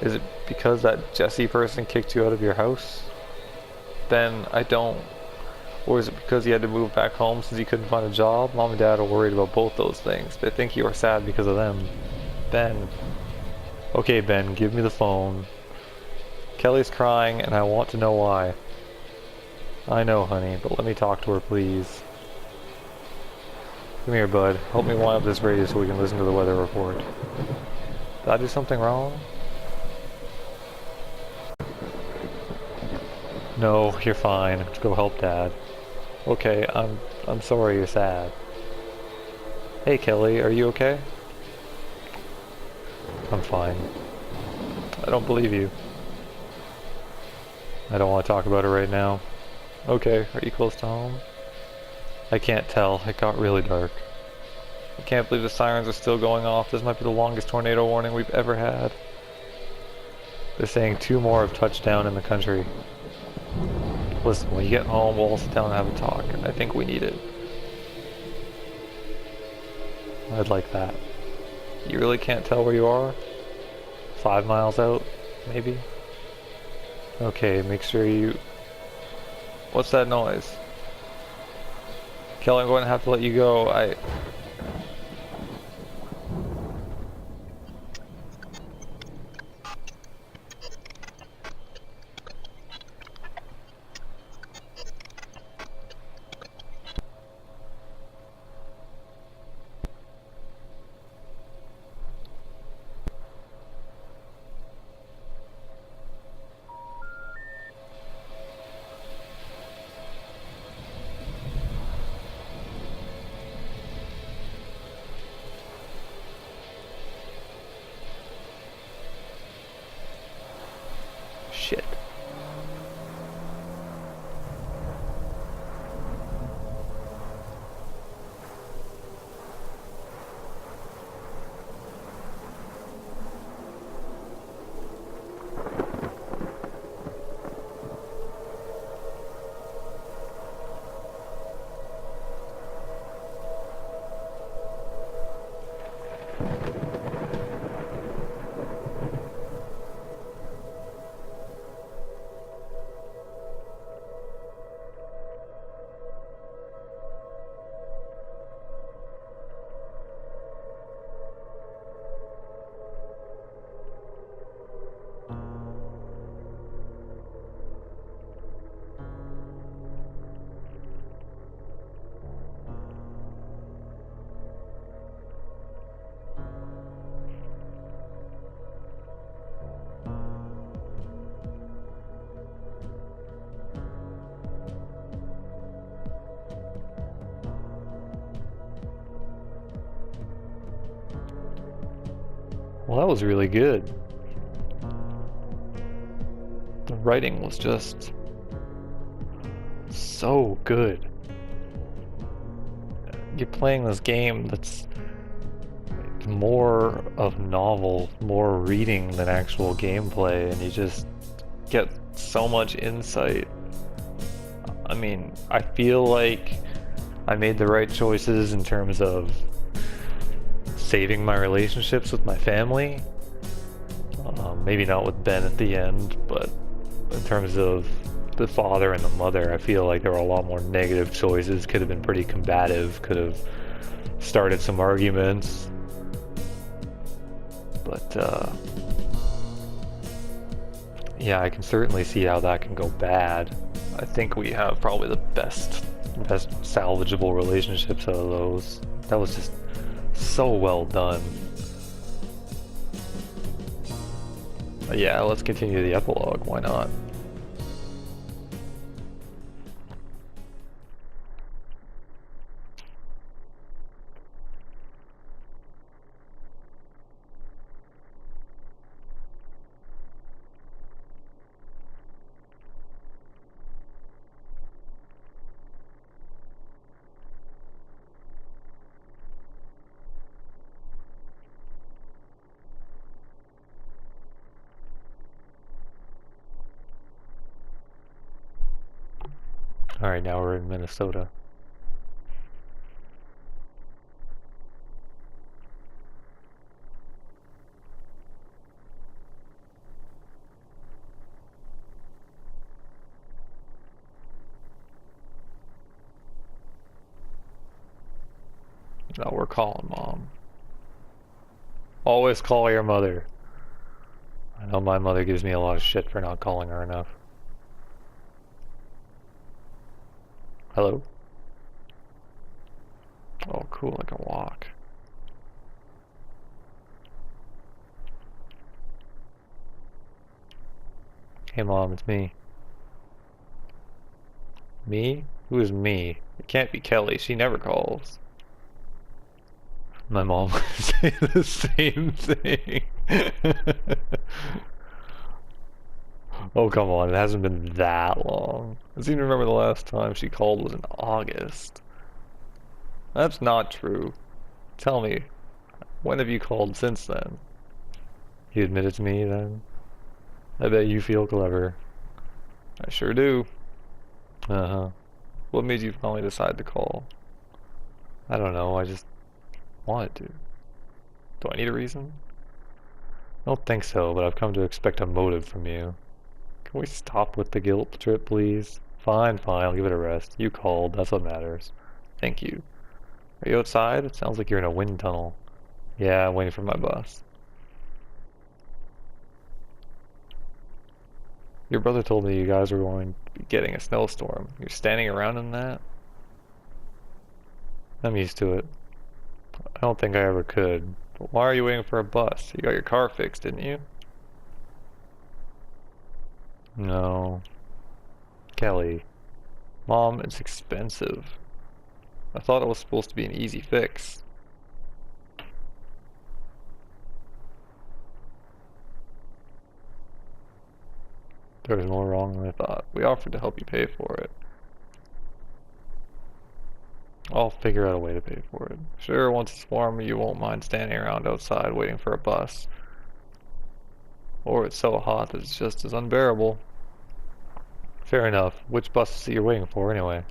Is it because that Jesse person kicked you out of your house? Then I don't. Or is it because you had to move back home since you couldn't find a job? Mom and Dad are worried about both those things. They think you are sad because of them. Ben. Okay, Ben, give me the phone. Kelly's crying and I want to know why. I know, honey, but let me talk to her, please. Come here, bud. Help me wind up this radio so we can listen to the weather report. Did I do something wrong? No, you're fine. Let's go help Dad. Okay, I'm sorry you're sad. Hey, Kelly, are you okay? I'm fine. I don't believe you. I don't want to talk about it right now. Okay, are you close to home? I can't tell. It got really dark. I can't believe the sirens are still going off. This might be the longest tornado warning we've ever had. They're saying 2 more have touched down in the country. Listen, when you get home, we'll all sit down and have a talk. I think we need it. I'd like that. You really can't tell where you are? 5 miles out, maybe? Okay, make sure you... What's that noise? Kelly, I'm going to have to let you go. Well, that was really good. The writing was just so good. You're playing this game that's more of novel, more reading than actual gameplay, and you just get so much insight. I mean, I feel like I made the right choices in terms of saving my relationships with my family. Maybe not with Ben at the end, but in terms of the father and the mother, I feel like there were a lot more negative choices. Could have been pretty combative, could have started some arguments. But, yeah, I can certainly see how that can go bad. I think we have probably the best salvageable relationships out of those. That was just so well done. But yeah, let's continue the epilogue. Why not? Alright, now we're in Minnesota. Now we're calling Mom. Always call your mother. I know my mother gives me a lot of shit for not calling her enough. Hello? Oh, cool, I can walk. Hey Mom, it's me. Me? Who is me? It can't be Kelly, she never calls. My mom would say the same thing. Oh, come on, it hasn't been that long. I seem to remember the last time she called was in August. That's not true. Tell me, when have you called since then? You admit it to me then? I bet you feel clever. I sure do. Uh-huh. What made you finally decide to call? I don't know, I just wanted to. Do I need a reason? I don't think so, but I've come to expect a motive from you. Can we stop with the guilt trip, please? Fine, fine, I'll give it a rest. You called, that's what matters. Thank you. Are you outside? It sounds like you're in a wind tunnel. Yeah, I'm waiting for my bus. Your brother told me you guys were going to be getting a snowstorm. You're standing around in that? I'm used to it. I don't think I ever could. But why are you waiting for a bus? You got your car fixed, didn't you? No. Kelly. Mom, it's expensive. I thought it was supposed to be an easy fix. There was more wrong than I thought. We offered to help you pay for it. I'll figure out a way to pay for it. Sure, once it's warm, you won't mind standing around outside waiting for a bus. Or it's so hot that it's just as unbearable. Fair enough. Which bus is it you're waiting for, anyway?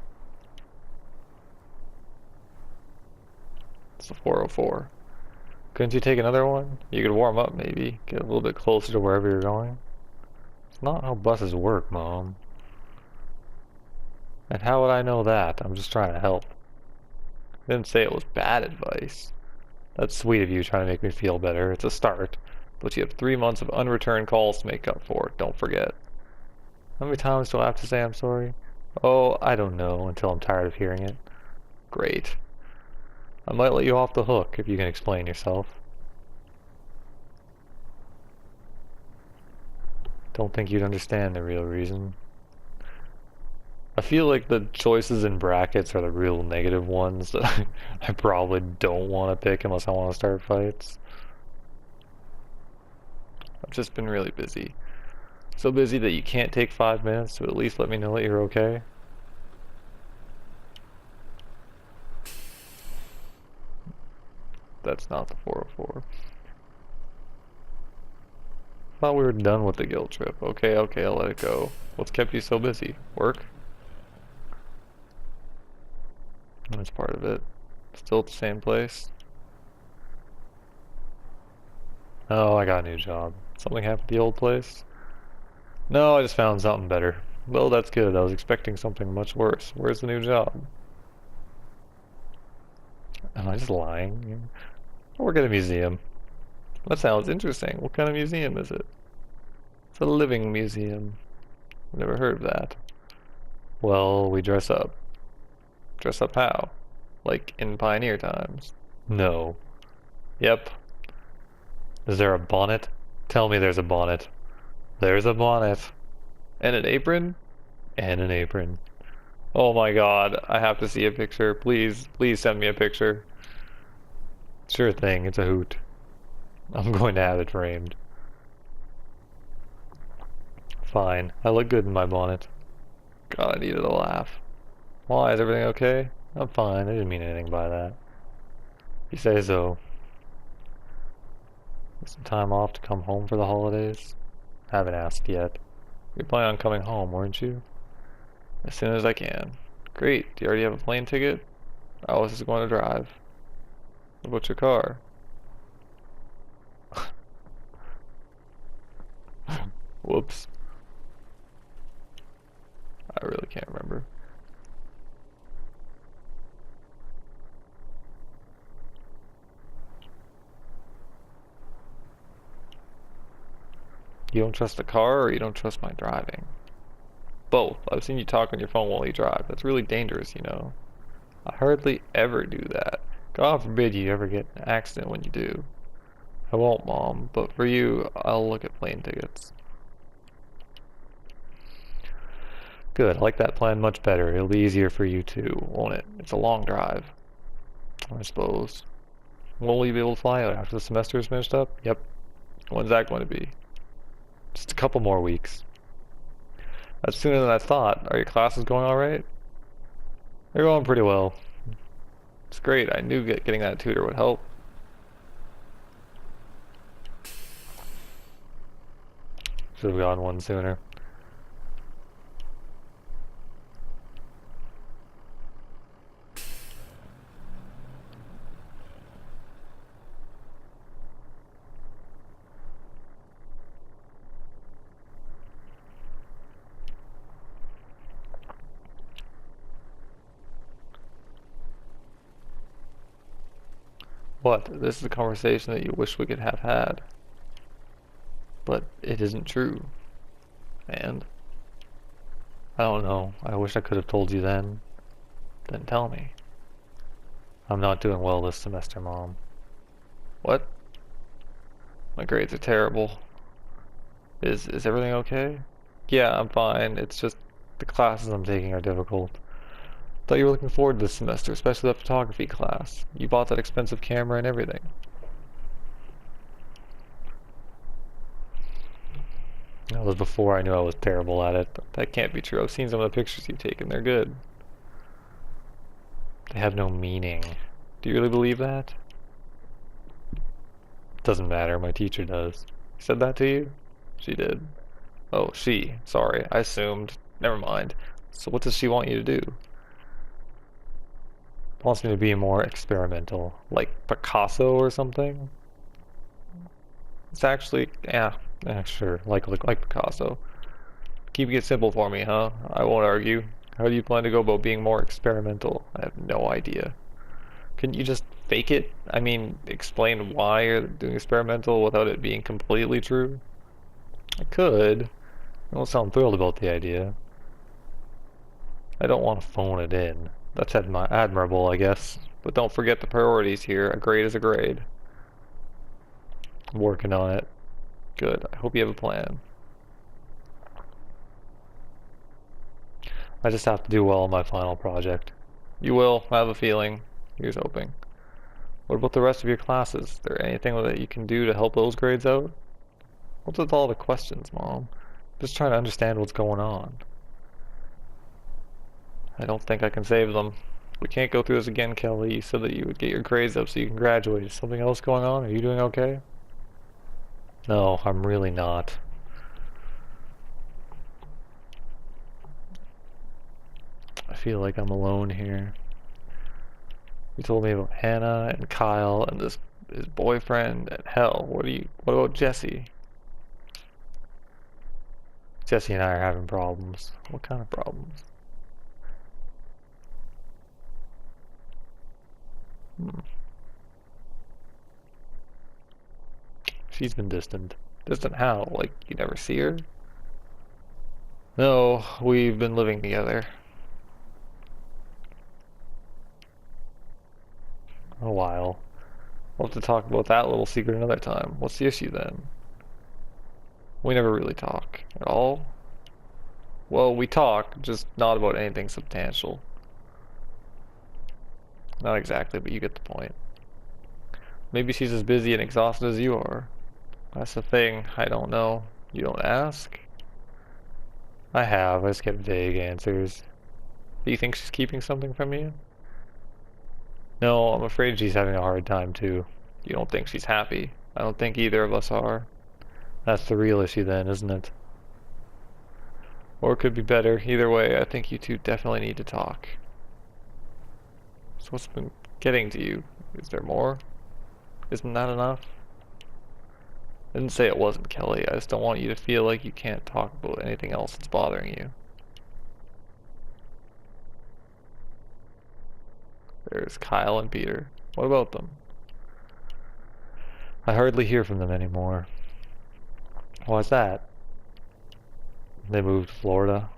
It's the 404. Couldn't you take another one? You could warm up, maybe. Get a little bit closer to wherever you're going. It's not how buses work, Mom. And how would I know that? I'm just trying to help. I didn't say it was bad advice. That's sweet of you trying to make me feel better. It's a start. But you have 3 months of unreturned calls to make up for. Don't forget. How many times do I have to say I'm sorry? Oh, I don't know until I'm tired of hearing it. Great. I might let you off the hook if you can explain yourself. Don't think you'd understand the real reason. I feel like the choices in brackets are the real negative ones that I probably don't want to pick unless I want to start fights. I've just been really busy. So busy that you can't take 5 minutes to at least let me know that you're okay. That's not the 404. Thought we were done with the guilt trip. Okay, okay, I'll let it go. What's kept you so busy? Work? That's part of it. Still at the same place? Oh, I got a new job. Something happened at the old place? No, I just found something better. Well, that's good. I was expecting something much worse. Where's the new job? Am I just lying? I work at a museum. That sounds interesting. What kind of museum is it? It's a living museum. Never heard of that. Well, we dress up. Dress up how? Like in pioneer times? No. Yep. Is there a bonnet? Tell me there's a bonnet. There's a bonnet. And an apron? And an apron. Oh my god, I have to see a picture. Please, please send me a picture. Sure thing, it's a hoot. I'm going to have it framed. Fine, I look good in my bonnet. God, I needed a laugh. Why, is everything okay? I'm fine, I didn't mean anything by that. You say so. Some time off to come home for the holidays? Haven't asked yet. You plan on coming home, weren't you? As soon as I can. Great, do you already have a plane ticket? I was just going to drive. What about your car? Whoops. I really can't remember. You don't trust the car or you don't trust my driving? Both. I've seen you talk on your phone while you drive. That's really dangerous, you know. I hardly ever do that. God forbid you ever get in an accident when you do. I won't, Mom, but for you, I'll look at plane tickets. Good, I like that plan much better. It'll be easier for you too, won't it? It's a long drive, I suppose. Will you be able to fly out after the semester is finished up? Yep. When's that going to be? Just a couple more weeks. That's sooner than I thought. Are your classes going alright? They're going pretty well. It's great. I knew getting that tutor would help. Should have gotten one sooner. What? This is a conversation that you wish we could have had. But it isn't true. And? I don't know. I wish I could have told you then. Then tell me. I'm not doing well this semester, Mom. What? My grades are terrible. Is everything okay? Yeah, I'm fine. It's just the classes I'm taking are difficult. Thought you were looking forward to this semester, especially that photography class. You bought that expensive camera and everything. That was before I knew I was terrible at it, but that can't be true. I've seen some of the pictures you've taken. They're good. They have no meaning. Do you really believe that? Doesn't matter. My teacher does. Said that to you? She did. Oh, she. Sorry. I assumed. Never mind. So what does she want you to do? Wants me to be more experimental. Like Picasso or something? It's actually, yeah, sure. Like Picasso. Keeping it simple for me, huh? I won't argue. How do you plan to go about being more experimental? I have no idea. Couldn't you just fake it? I mean, explain why you're doing experimental without it being completely true? I could. I don't sound thrilled about the idea. I don't want to phone it in. That's admirable, I guess. But don't forget the priorities here. A grade is a grade. I'm working on it. Good. I hope you have a plan. I just have to do well on my final project. You will, I have a feeling. Here's hoping. What about the rest of your classes? Is there anything that you can do to help those grades out? What's with all the questions, Mom? Just trying to understand what's going on. I don't think I can save them. We can't go through this again, Kelly. You said that you would get your grades up so you can graduate. Is something else going on? Are you doing okay? No, I'm really not. I feel like I'm alone here. You told me about Hannah and Kyle and this his boyfriend and hell, what about Jesse? Jesse and I are having problems. What kind of problems? Hmm. She's been distant. Distant how? Like you never see her? No, we've been living together a while. We'll have to talk about that little secret another time. What's the issue then? We never really talk at all. Well, we talk, just not about anything substantial. Not exactly, but you get the point. Maybe she's as busy and exhausted as you are. That's the thing. I don't know. You don't ask? I have. I just get vague answers. Do you think she's keeping something from you? No, I'm afraid she's having a hard time too. You don't think she's happy? I don't think either of us are. That's the real issue then, isn't it? Or it could be better. Either way, I think you two definitely need to talk. So what's been getting to you? Is there more? Isn't that enough? I didn't say it wasn't, Kelly. I just don't want you to feel like you can't talk about anything else that's bothering you. There's Kyle and Peter. What about them? I hardly hear from them anymore. Why's that? They moved to Florida.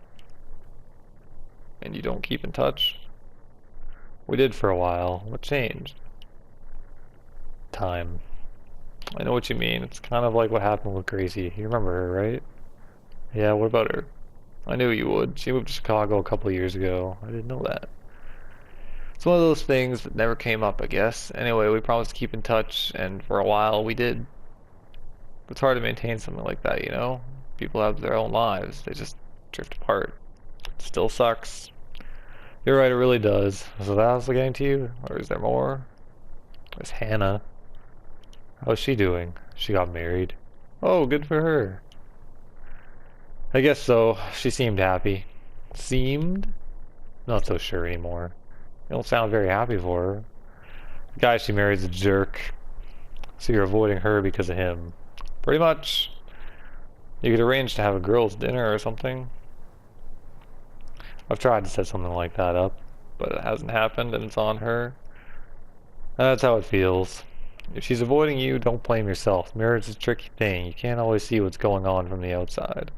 And you don't keep in touch? We did for a while. What changed? Time. I know what you mean. It's kind of like what happened with Gracie. You remember her, right? Yeah, what about her? I knew you would. She moved to Chicago a couple of years ago. I didn't know that. It's one of those things that never came up, I guess. Anyway, we promised to keep in touch, and for a while we did. It's hard to maintain something like that, you know? People have their own lives. They just drift apart. It still sucks. You're right, it really does. So that's getting to you? Or is there more? There's Hannah. How's she doing? She got married. Oh, good for her. I guess so. She seemed happy. Seemed? Not so sure anymore. You don't sound very happy for her. The guy she married's a jerk. So you're avoiding her because of him. Pretty much. You could arrange to have a girls' dinner or something. I've tried to set something like that up, but it hasn't happened and it's on her. That's how it feels. If she's avoiding you, don't blame yourself. Marriage is a tricky thing. You can't always see what's going on from the outside.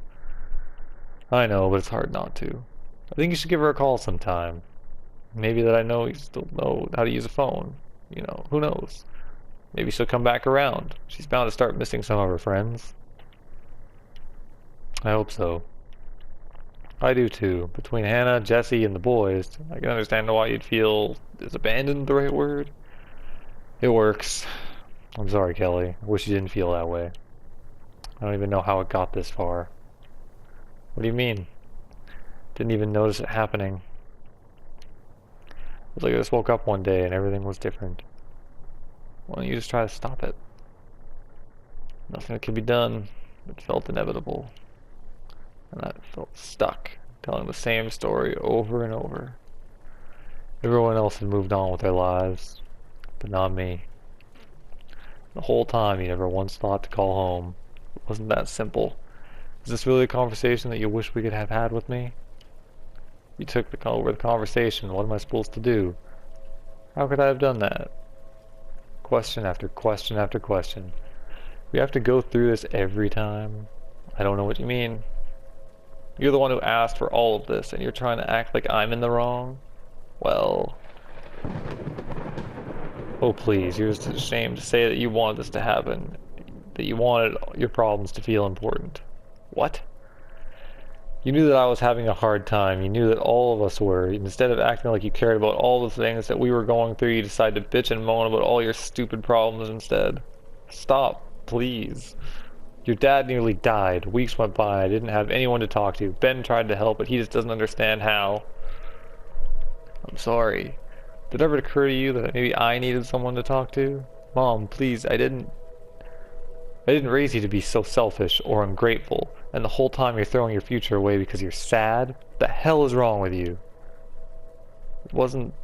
I know, but it's hard not to. I think you should give her a call sometime. Maybe that I know you still know how to use a phone. You know, who knows? Maybe she'll come back around. She's bound to start missing some of her friends. I hope so. I do too. Between Hannah, Jesse, and the boys, I can understand why you'd feel, is abandoned the right word? It works. I'm sorry, Kelly. I wish you didn't feel that way. I don't even know how it got this far. What do you mean? Didn't even notice it happening. It was like I just woke up one day and everything was different. Why don't you just try to stop it? Nothing that could be done. It felt inevitable. And I felt stuck, telling the same story over and over. Everyone else had moved on with their lives, but not me. The whole time you never once thought to call home. It wasn't that simple. Is this really a conversation that you wish we could have had with me? You took over the conversation. What am I supposed to do? How could I have done that? Question after question after question. We have to go through this every time. I don't know what you mean. You're the one who asked for all of this, and you're trying to act like I'm in the wrong? Well... Oh please, you're just ashamed to say that you wanted this to happen. That you wanted your problems to feel important. What? You knew that I was having a hard time. You knew that all of us were. Instead of acting like you cared about all the things that we were going through, you decided to bitch and moan about all your stupid problems instead. Stop, please. Your dad nearly died. Weeks went by. I didn't have anyone to talk to. Ben tried to help, but he just doesn't understand how. I'm sorry. Did it ever occur to you that maybe I needed someone to talk to? Mom, please, I didn't raise you to be so selfish or ungrateful, and the whole time you're throwing your future away because you're sad? What the hell is wrong with you? It wasn't...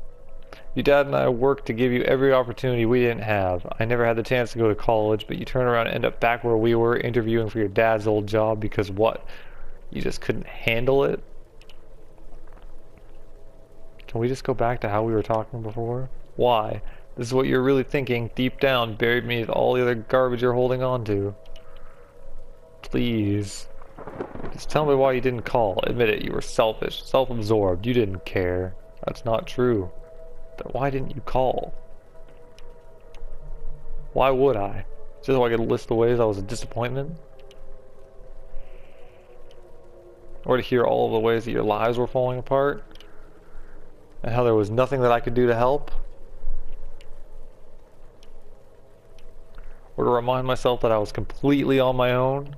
Your dad and I worked to give you every opportunity we didn't have. I never had the chance to go to college, but you turn around and end up back where we were, interviewing for your dad's old job because what? You just couldn't handle it? Can we just go back to how we were talking before? Why? This is what you're really thinking, deep down, buried beneath all the other garbage you're holding on to. Please. Just tell me why you didn't call. Admit it, you were selfish, self-absorbed, you didn't care. That's not true. Then why didn't you call? Why would I? Just so I could list the ways I was a disappointment? Or to hear all of the ways that your lives were falling apart? And how there was nothing that I could do to help? Or to remind myself that I was completely on my own?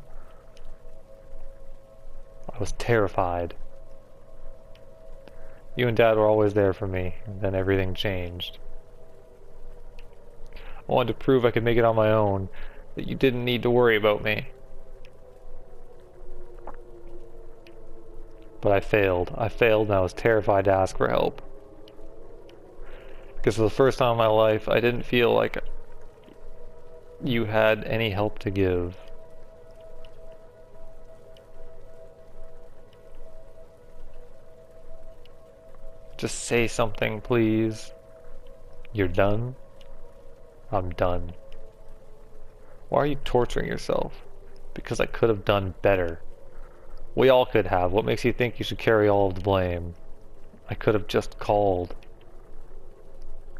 I was terrified. You and Dad were always there for me, and then everything changed. I wanted to prove I could make it on my own, that you didn't need to worry about me. But I failed. I failed and I was terrified to ask for help. Because for the first time in my life, I didn't feel like you had any help to give. Just say something, please. You're done? I'm done. Why are you torturing yourself? Because I could have done better. We all could have. What makes you think you should carry all of the blame? I could have just called.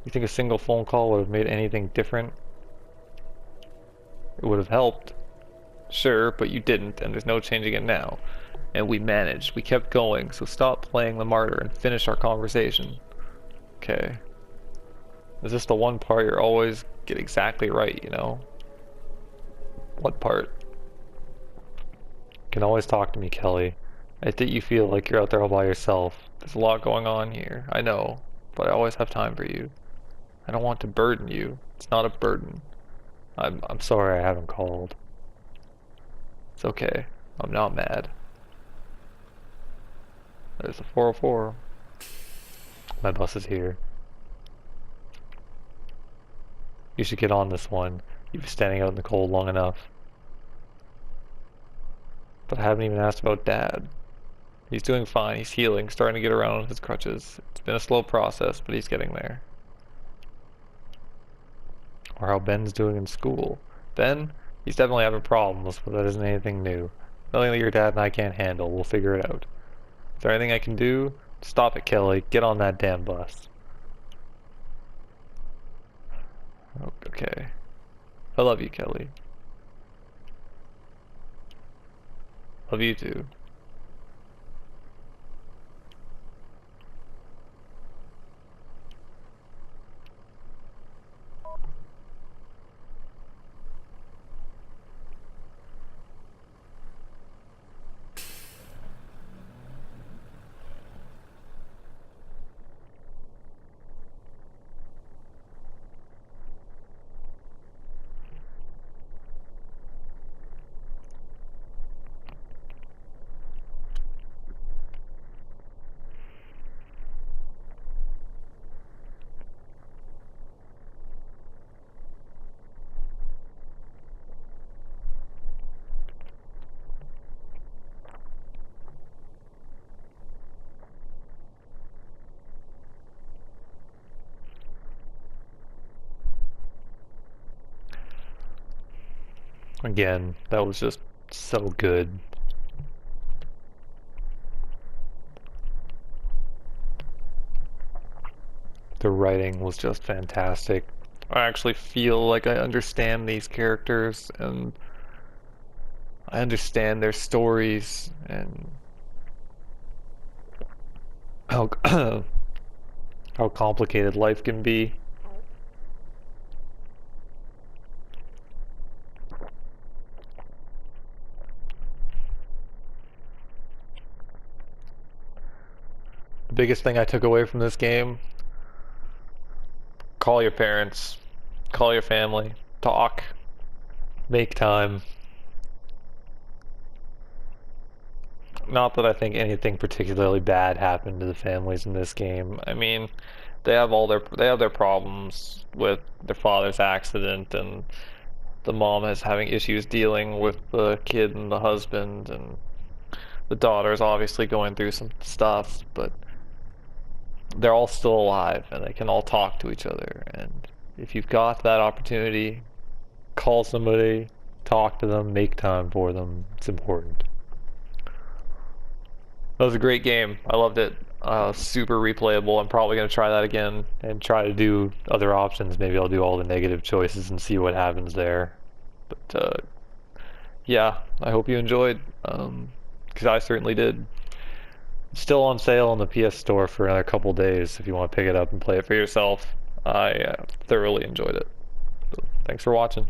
You think a single phone call would have made anything different? It would have helped. Sure, but you didn't, and there's no changing it now. And we managed. We kept going, so stop playing the martyr and finish our conversation. Okay. Is this the one part you always get exactly right, you know? What part? You can always talk to me, Kelly. I think you feel like you're out there all by yourself. There's a lot going on here. I know, but I always have time for you. I don't want to burden you. It's not a burden. I'm sorry I haven't called. It's okay. I'm not mad. There's the 404. My bus is here. You should get on this one. You've been standing out in the cold long enough. But I haven't even asked about Dad. He's doing fine. He's healing, starting to get around with his crutches. It's been a slow process, but he's getting there. Or how Ben's doing in school. Ben? He's definitely having problems, but that isn't anything new. Nothing that your dad and I can't handle. We'll figure it out. Is there anything I can do? Stop it, Kelly. Get on that damn bus. Okay. I love you, Kelly. Love you too. Again, that was just so good. The writing was just fantastic. I actually feel like I understand these characters and I understand their stories and how how complicated life can be. The biggest thing I took away from this game, call your parents, call your family, talk, make time. Not that I think anything particularly bad happened to the families in this game. I mean, they have their problems with their father's accident, and the mom is having issues dealing with the kid and the husband, and the daughter's obviously going through some stuff, but they're all still alive and they can all talk to each other. And if you've got that opportunity, call somebody, talk to them, make time for them. It's important. That was a great game. I loved it. Super replayable. I'm probably going to try that again and try to do other options. Maybe I'll do all the negative choices and see what happens there. But yeah, I hope you enjoyed, because I certainly did. It's still on sale on the PS Store for another couple days if you want to pick it up and play it for yourself. I thoroughly enjoyed it. So, thanks for watching.